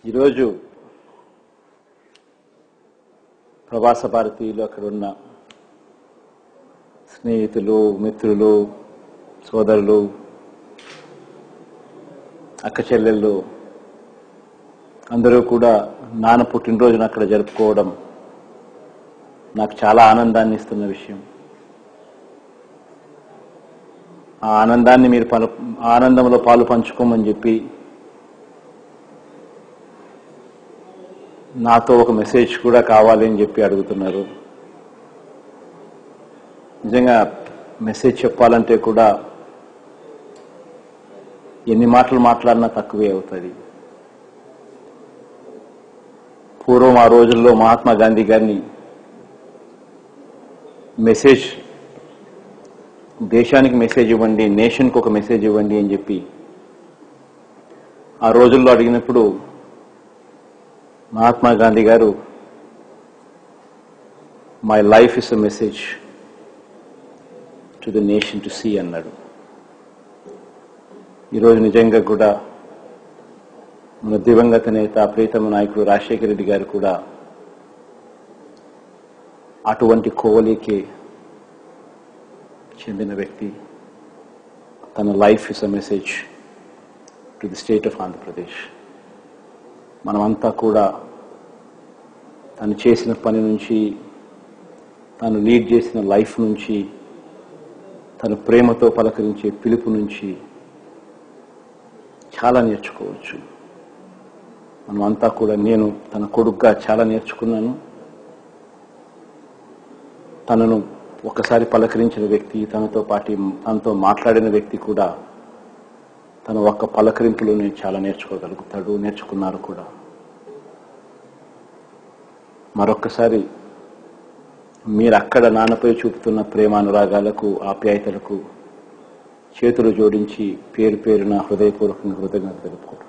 ఈరోజు ప్రవాస భారతీయులు, అక్కడ ఉన్న స్నేహితులు, మిత్రులు, సోదరులు, అక్క చెల్లెళ్ళు అందరూ కూడా నాన్న పుట్టినరోజును అక్కడ జరుపుకోవడం నాకు చాలా ఆనందాన్ని ఇస్తున్న విషయం. ఆ ఆనందాన్ని మీరు ఆనందంలో పాలు పంచుకోమని చెప్పి నాతో ఒక మెసేజ్ కూడా కావాలి అని చెప్పి అడుగుతున్నారు. నిజంగా మెసేజ్ చెప్పాలంటే కూడా ఎన్ని మాటలు మాట్లాడినా తక్కువే అవుతుంది. పూర్వం ఆ రోజుల్లో మహాత్మా గాంధీ గారిని మెసేజ్, దేశానికి మెసేజ్ ఇవ్వండి, నేషన్కి ఒక మెసేజ్ ఇవ్వండి అని చెప్పి ఆ రోజుల్లో అడిగినప్పుడు మహాత్మా గాంధీ గారు my life is a message to the nation to see అన్నాడు. ఈరోజు నిజంగా కూడా మన దివంగత నేత, ప్రీతమ నాయకుడు రాజశేఖర రెడ్డి గారు కూడా అటువంటి కోవలికి చెందిన వ్యక్తి. తన life is a message to the state of Andhra Pradesh. మనమంతా కూడా తను చేసిన పని నుంచి, తను లీడ్ చేసిన లైఫ్ నుంచి, తను ప్రేమతో పలకరించే పిలుపు నుంచి చాలా నేర్చుకోవచ్చు. మనమంతా కూడా, నేను తన కొడుకుగా చాలా నేర్చుకున్నాను. తనను ఒకసారి పలకరించిన వ్యక్తి, తనతో మాట్లాడిన వ్యక్తి కూడా తన ఒక్క పలకరింపులోనే చాలా నేర్చుకోగలుగుతాడు, నేర్చుకున్నారు కూడా. మరొక్కసారి మీరు అక్కడ నాన్నపై చూపుతున్న ప్రేమానురాగాలకు, ఆప్యాయతలకు చేతులు జోడించి పేరు పేరున హృదయపూర్వకంగా కృతజ్ఞతలు తెలుపుకుంటున్నాను.